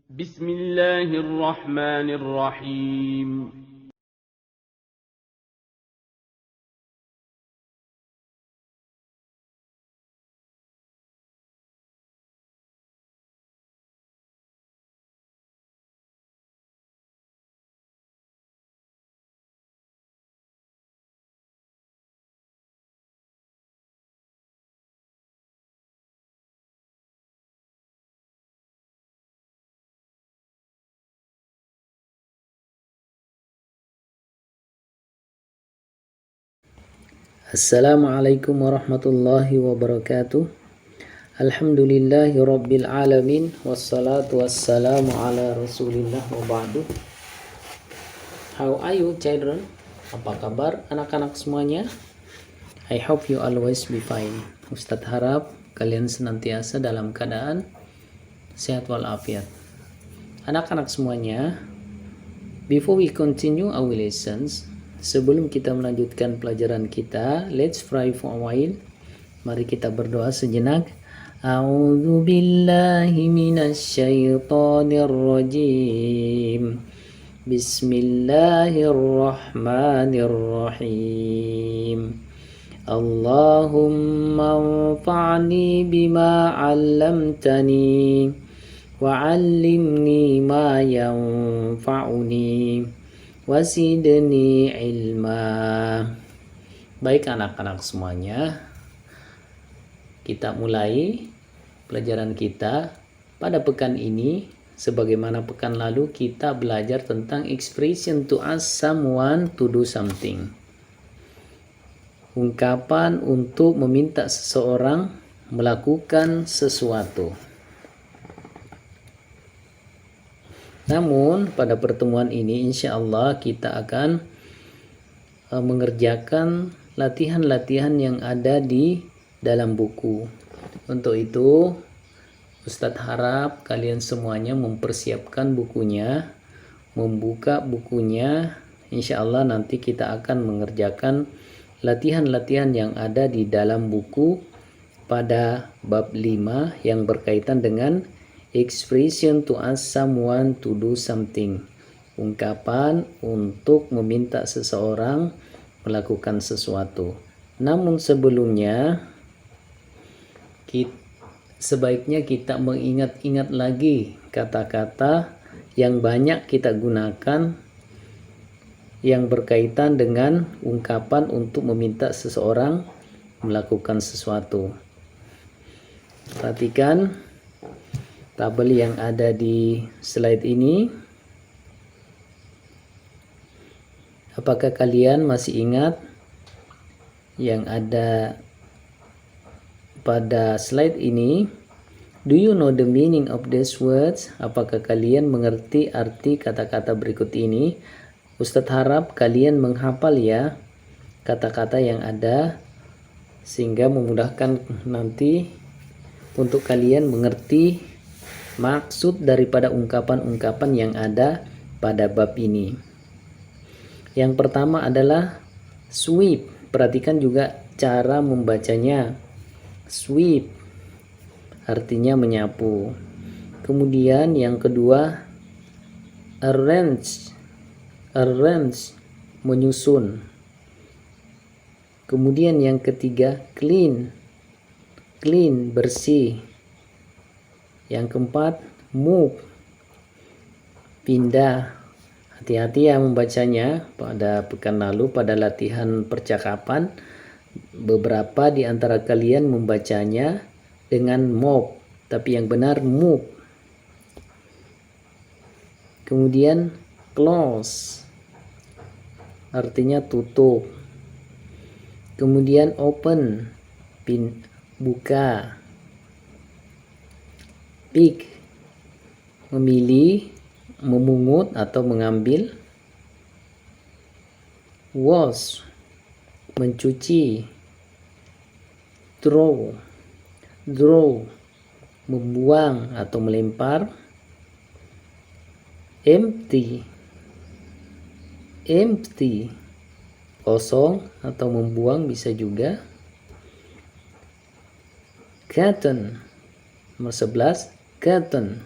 بسم الله الرحمن الرحيم. Assalamualaikum warahmatullahi wabarakatuh. Alhamdulillahi rabbil alamin. Wassalatu wassalamu ala rasulillah wa ba'du. How are you children? Apa kabar anak-anak semuanya? I hope you always be fine. Ustadz harap kalian senantiasa dalam keadaan sehat walafiat. Anak-anak semuanya, before we continue our lessons, sebelum kita melanjutkan pelajaran kita, let's pray for a while. Mari kita berdoa sejenak. A'udzu billahi minasyaitonir rajim. Bismillahirrahmanirrahim. Allahumma anfa'ni bima 'allamtani wa'allimni ma yanfa'uni wasidni ilma. Baik anak-anak semuanya, kita mulai pelajaran kita pada pekan ini. Sebagaimana pekan lalu kita belajar tentang expression to ask someone to do something. Ungkapan untuk meminta seseorang melakukan sesuatu. Namun pada pertemuan ini insya Allah kita akan mengerjakan latihan-latihan yang ada di dalam buku. Untuk itu Ustadz harap kalian semuanya mempersiapkan bukunya, membuka bukunya. Insya Allah nanti kita akan mengerjakan latihan-latihan yang ada di dalam buku pada bab 5 yang berkaitan dengan expression to ask someone to do something. Ungkapan untuk meminta seseorang melakukan sesuatu. Namun sebelumnya sebaiknya kita mengingat-ingat lagi kata-kata yang banyak kita gunakan yang berkaitan dengan ungkapan untuk meminta seseorang melakukan sesuatu. Perhatikan tabel yang ada di slide ini. Apakah kalian masih ingat yang ada pada slide ini? Do you know the meaning of these words? Apakah kalian mengerti arti kata-kata berikut ini? Ustadz harap kalian menghafal ya kata-kata yang ada, sehingga memudahkan nanti untuk kalian mengerti maksud daripada ungkapan-ungkapan yang ada pada bab ini. Yang pertama adalah sweep. Perhatikan juga cara membacanya. Sweep artinya menyapu. Kemudian yang kedua arrange. Arrange menyusun. Kemudian yang ketiga clean. Clean bersih. Yang keempat move, pindah. Hati-hati ya membacanya. Pada pekan lalu pada latihan percakapan, beberapa di antara kalian membacanya dengan move, tapi yang benar move. Kemudian close artinya tutup. Kemudian open, buka. Pick, memilih, memungut atau mengambil. Wash, mencuci. Throw, membuang atau melempar. Empty, kosong atau membuang bisa juga. Curtain, nomor 11, curtain,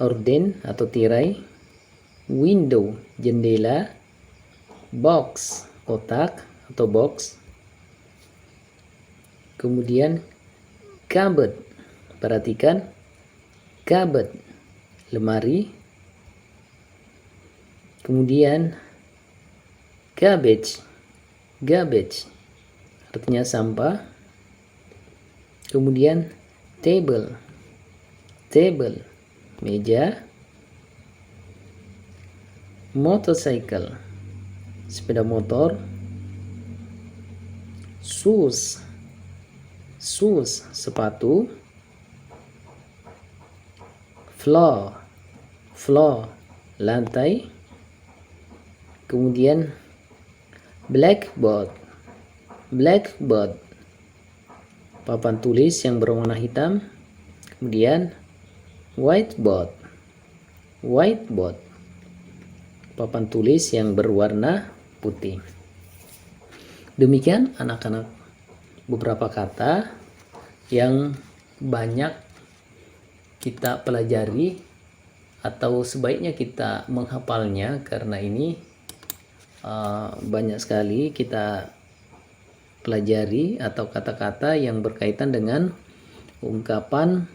orden atau tirai, window jendela, box kotak atau box, kemudian cupboard, perhatikan cupboard lemari, kemudian garbage artinya sampah, kemudian table meja, motorcycle sepeda motor, shoes sepatu, floor lantai, kemudian blackboard papan tulis yang berwarna hitam, kemudian whiteboard papan tulis yang berwarna putih. Demikian anak-anak beberapa kata yang banyak kita pelajari atau sebaiknya kita menghafalnya, karena ini banyak sekali kita pelajari atau kata-kata yang berkaitan dengan ungkapan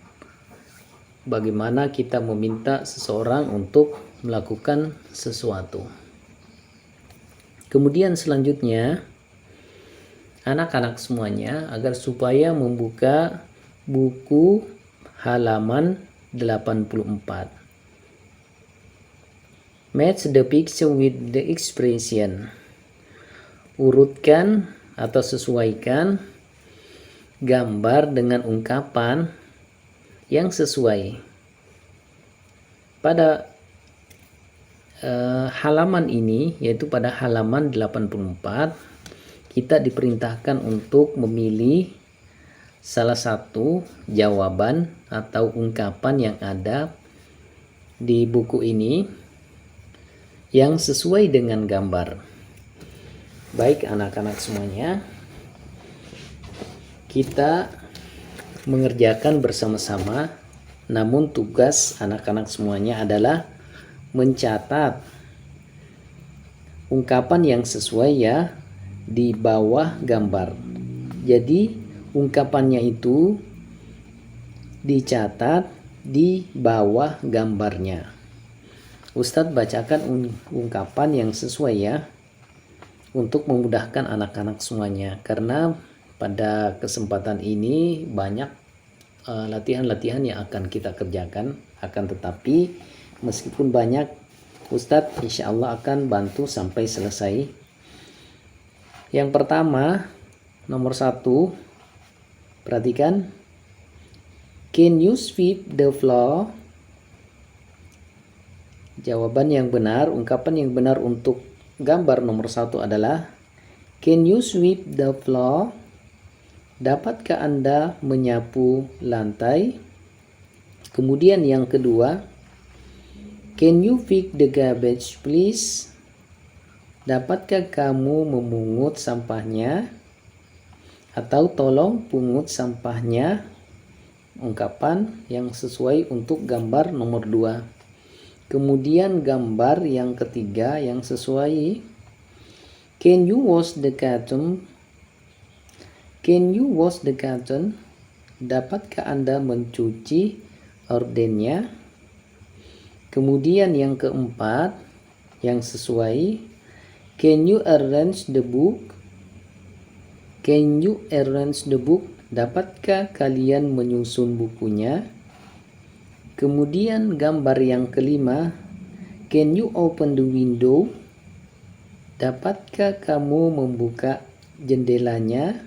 bagaimana kita meminta seseorang untuk melakukan sesuatu. Kemudian selanjutnya anak-anak semuanya agar supaya membuka buku halaman 84. Match the picture with the expression. Urutkan atau sesuaikan gambar dengan ungkapan yang sesuai. Pada halaman ini, yaitu pada halaman 84, kita diperintahkan untuk memilih salah satu jawaban atau ungkapan yang ada di buku ini yang sesuai dengan gambar. Baik anak-anak semuanya, kita mengerjakan bersama-sama, namun tugas anak-anak semuanya adalah mencatat ungkapan yang sesuai ya di bawah gambar. Jadi ungkapannya itu dicatat di bawah gambarnya. Ustadz bacakan ungkapan yang sesuai ya, untuk memudahkan anak-anak semuanya, karena pada kesempatan ini banyak latihan-latihan yang akan kita kerjakan. Akan tetapi meskipun banyak, Ustadz insya Allah akan bantu sampai selesai. Yang pertama, nomor 1, perhatikan, can you sweep the floor? Jawaban yang benar, ungkapan yang benar untuk gambar nomor 1 adalah can you sweep the floor? Dapatkah Anda menyapu lantai? Kemudian yang kedua, can you pick the garbage please? Dapatkah kamu memungut sampahnya? Atau tolong pungut sampahnya? Ungkapan yang sesuai untuk gambar nomor 2. Kemudian gambar yang ketiga yang sesuai, can you wash the curtain? Can you wash the curtain? Dapatkah Anda mencuci ordennya? Kemudian yang keempat yang sesuai, can you arrange the book? Can you arrange the book? Dapatkah kalian menyusun bukunya? Kemudian gambar yang kelima, can you open the window? Dapatkah kamu membuka jendelanya?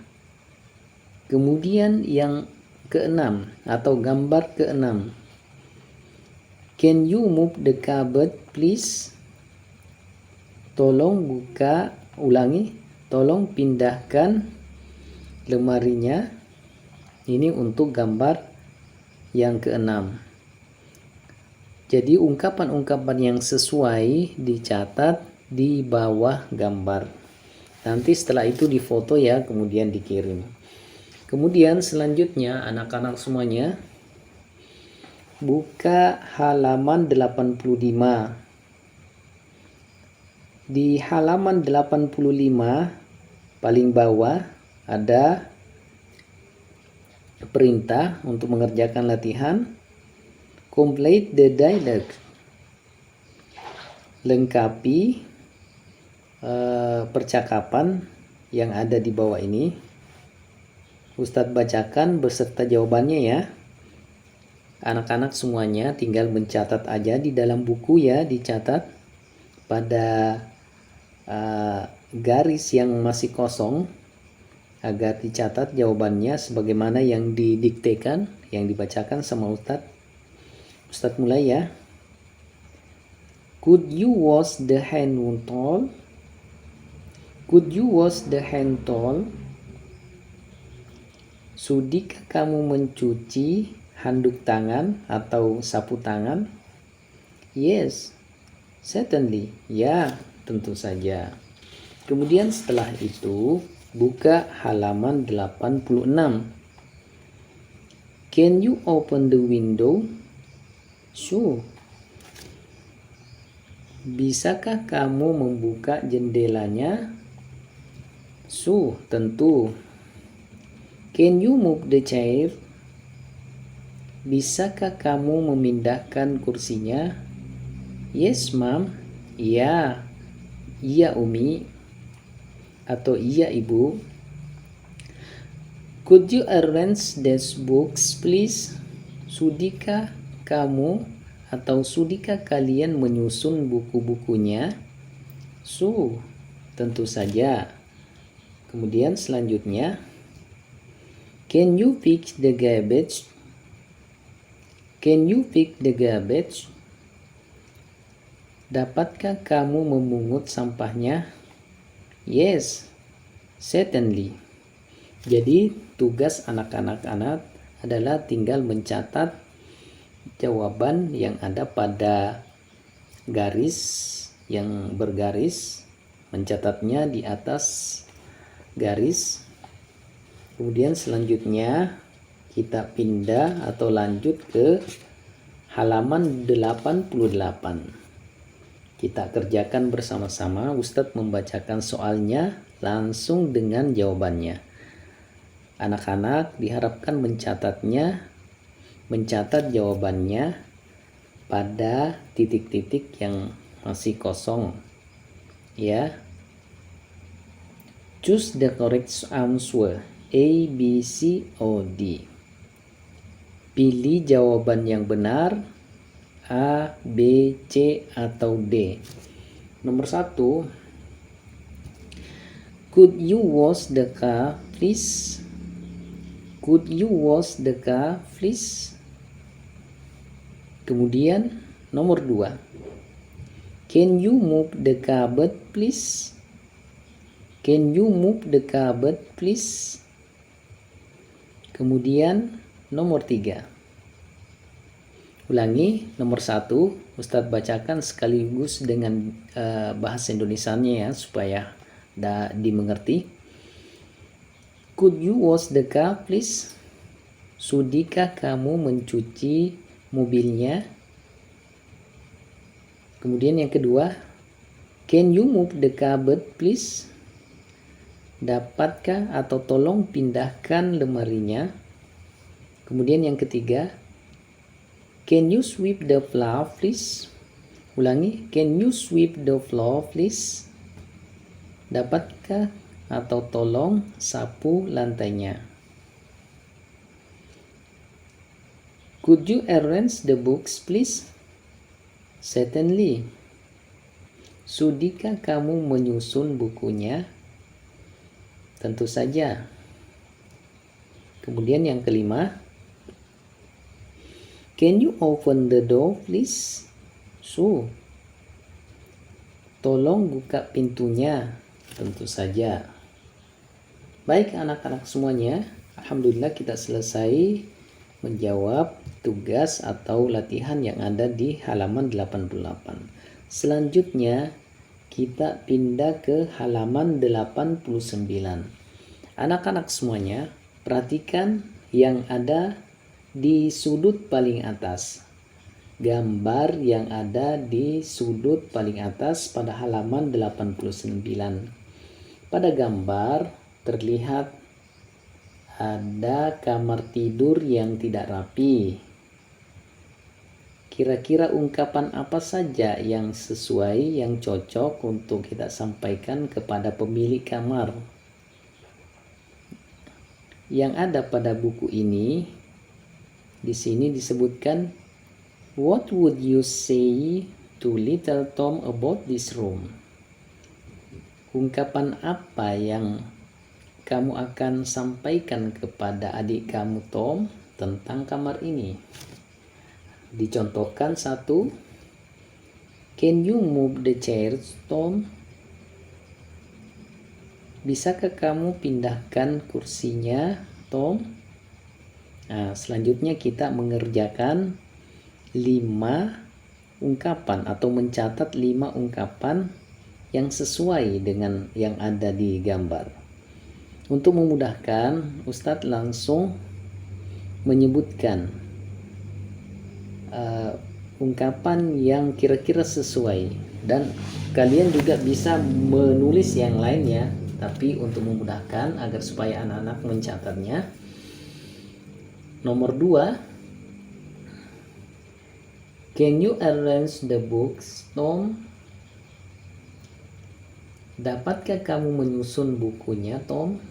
Kemudian yang keenam atau gambar keenam, can you move the cupboard please? Tolong tolong pindahkan lemarinya. Ini untuk gambar yang keenam. Jadi ungkapan-ungkapan yang sesuai dicatat di bawah gambar. Nanti setelah itu difoto ya, kemudian dikirim. Kemudian selanjutnya anak-anak semuanya, buka halaman 85. Di halaman 85 paling bawah ada perintah untuk mengerjakan latihan. Complete the dialogue. Lengkapi percakapan yang ada di bawah ini. Ustadz bacakan beserta jawabannya ya. Anak-anak semuanya tinggal mencatat aja di dalam buku ya, dicatat pada garis yang masih kosong agar dicatat jawabannya sebagaimana yang didiktekan, yang dibacakan sama Ustadz. Ustadz mulai ya. Could you wash the hand towel? Could you wash the hand towel? Sudikah kamu mencuci handuk tangan atau sapu tangan? Yes, certainly. Ya, tentu saja. Kemudian setelah itu, buka halaman 86. Can you open the window? Sure. Bisakah kamu membuka jendelanya? Sure, tentu. Can you move the chair? Bisakah kamu memindahkan kursinya? Yes, ma'am. Iya. Iya, Umi. Atau iya, Ibu. Could you arrange these books, please? Sudikah kamu atau sudikah kalian menyusun buku-bukunya? Tentu saja. Kemudian selanjutnya, can you pick the garbage? Can you pick the garbage? Dapatkah kamu memungut sampahnya? Yes, certainly. Jadi tugas anak-anak adalah tinggal mencatat jawaban yang ada pada garis yang bergaris, mencatatnya di atas garis. Kemudian selanjutnya kita pindah atau lanjut ke halaman 88. Kita kerjakan bersama-sama. Ustadz membacakan soalnya langsung dengan jawabannya. Anak-anak diharapkan mencatat jawabannya pada titik-titik yang masih kosong. Ya. Choose the correct answer. A, B, C, O, D. Pilih jawaban yang benar. A, B, C, atau D. Nomor 1. Could you wash the car, please? Could you wash the car, please? Kemudian nomor 2. Can you move the cupboard, please? Can you move the cupboard, please? Kemudian nomor 3. Ulangi, nomor 1, Ustadz bacakan sekaligus dengan bahasa Indonesianya ya, supaya dimengerti. Could you wash the car, please? Sudikah kamu mencuci mobilnya? Kemudian yang kedua, can you move the cupboard, please? Dapatkah atau tolong pindahkan lemarinya? Kemudian yang ketiga, can you sweep the floor, please? Ulangi, can you sweep the floor, please? Dapatkah atau tolong sapu lantainya? Could you arrange the books, please? Certainly. Sudikah kamu menyusun bukunya? Tentu saja. Kemudian yang kelima, can you open the door, please? Tolong buka pintunya. Tentu saja. Baik anak-anak semuanya, alhamdulillah kita selesai menjawab tugas atau latihan yang ada di halaman 88. Selanjutnya kita pindah ke halaman 89. Anak-anak semuanya, perhatikan yang ada di sudut paling atas. gambar yang ada di sudut paling atas pada halaman 89. Pada gambar terlihat ada kamar tidur yang tidak rapi. Kira-kira ungkapan apa saja yang sesuai, yang cocok untuk kita sampaikan kepada pemilik kamar? Yang ada pada buku ini, di sini disebutkan, what would you say to little Tom about this room? Ungkapan apa yang kamu akan sampaikan kepada adik kamu Tom tentang kamar ini? Dicontohkan 1. Can you move the chairs, Tom? Bisakah kamu pindahkan kursinya, Tom? Nah, selanjutnya kita mengerjakan 5 ungkapan atau mencatat 5 ungkapan yang sesuai dengan yang ada di gambar. Untuk memudahkan, Ustadz langsung menyebutkan ungkapan yang kira-kira sesuai, dan kalian juga bisa menulis yang lain ya, tapi untuk memudahkan agar supaya anak-anak mencatatnya. Nomor 2, can you arrange the books, Tom? Dapatkah kamu menyusun bukunya, Tom?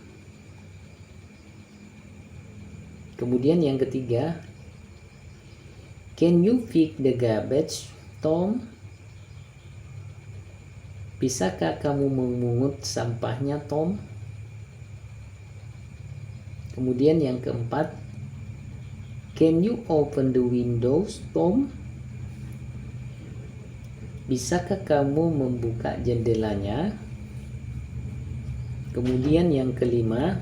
Kemudian yang ketiga, can you pick the garbage, Tom? Bisakah kamu memungut sampahnya, Tom? Kemudian yang keempat, can you open the windows, Tom? Bisakah kamu membuka jendelanya? Kemudian yang kelima,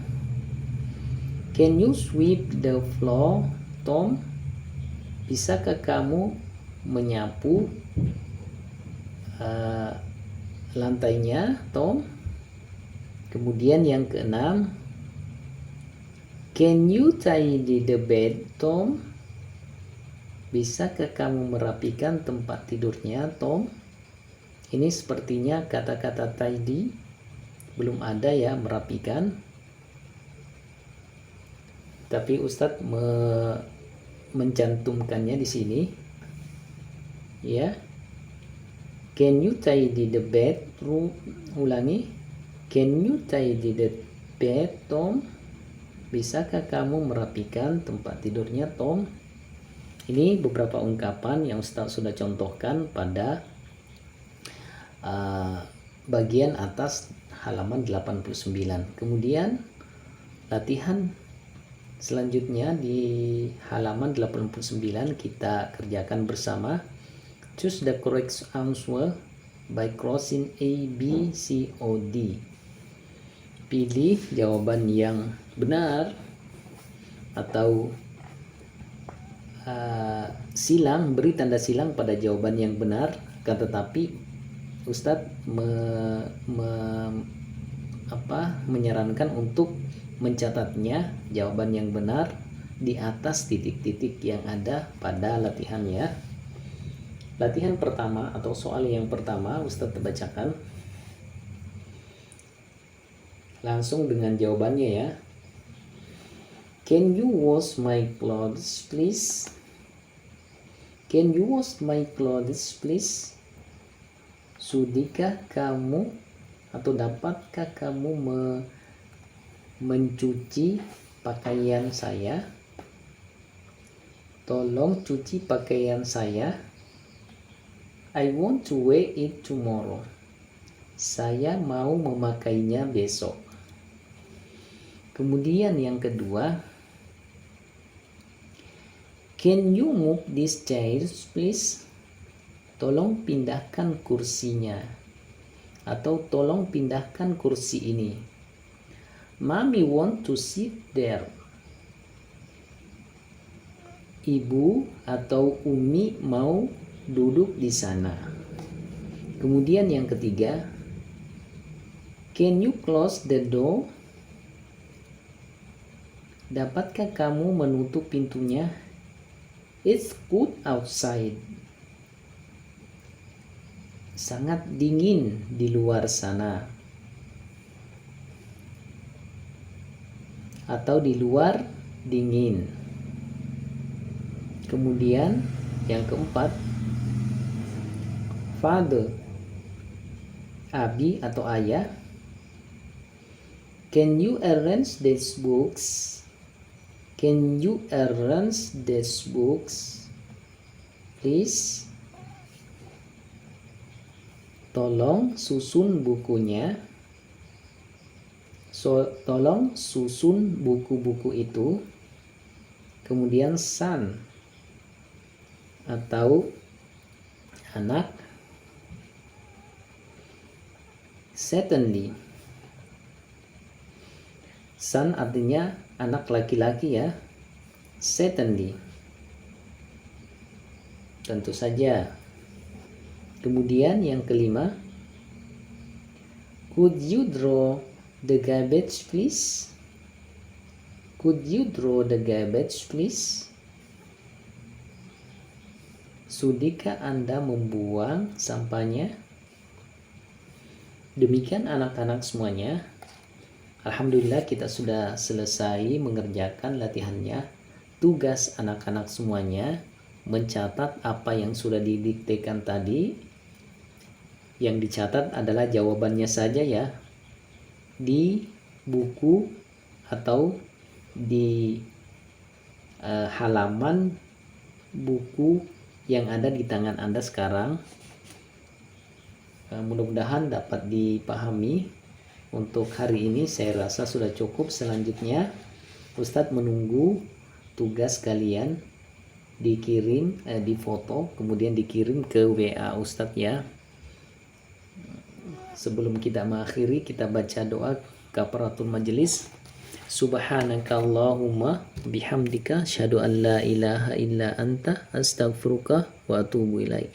can you sweep the floor, Tom? Bisakah kamu menyapu lantainya, Tom? Kemudian yang keenam, can you tidy the bed, Tom? Bisakah kamu merapikan tempat tidurnya, Tom? Ini sepertinya kata-kata tidy belum ada ya, merapikan. Tapi Ustadz mencantumkannya di sini. Ya. Can you tidy the bedroom? Ulangi. Can you tidy the bed, Tom? Bisakah kamu merapikan tempat tidurnya, Tom? Ini beberapa ungkapan yang Ustadz sudah contohkan pada bagian atas halaman 89. Kemudian latihan selanjutnya di halaman 89 kita kerjakan bersama. Choose the correct answer by crossing A, B, C, O, D. Pilih jawaban yang benar atau silang, beri tanda silang pada jawaban yang benar. Tetapi Ustadz menyarankan untuk mencatatnya jawaban yang benar di atas titik-titik yang ada pada latihan ya. Latihan pertama atau soal yang pertama Ustadz bacakan langsung dengan jawabannya ya. Can you wash my clothes, please? Can you wash my clothes, please? Sudikah kamu atau dapatkah kamu mencuci pakaian saya? Tolong cuci pakaian saya. I want to wear it tomorrow. Saya mau memakainya besok. Kemudian yang kedua, can you move these chairs, please? Tolong pindahkan kursinya. Atau tolong pindahkan kursi ini. Mommy want to sit there. Ibu atau Umi mau duduk di sana. Kemudian yang ketiga, can you close the door? Dapatkah kamu menutup pintunya? It's good outside. sangat dingin di luar sana, atau di luar dingin. Kemudian yang keempat, father, abi atau ayah. Can you arrange these books? Can you arrange these books, please? Tolong susun bukunya. Tolong susun buku-buku itu. Kemudian son atau anak. Certainly. Son artinya anak laki-laki ya. Certainly. Tentu saja. Kemudian yang kelima, could you draw the garbage please? Could you draw the garbage please? Sudikah Anda membuang sampahnya? Demikian anak-anak semuanya. Alhamdulillah kita sudah selesai mengerjakan latihannya. Tugas anak-anak semuanya mencatat apa yang sudah didiktekan tadi. Yang dicatat adalah jawabannya saja ya, di buku atau di halaman buku yang ada di tangan Anda sekarang. Mudah-mudahan dapat dipahami. Untuk hari ini saya rasa sudah cukup. Selanjutnya Ustadz menunggu tugas kalian dikirim, difoto, kemudian dikirim ke WA Ustadz ya. Sebelum kita mengakhiri, kita baca doa kafaratul majelis. Subhanakallahumma bihamdika asyhadu an la ilaha illa anta astaghfiruka wa atubu ilaik.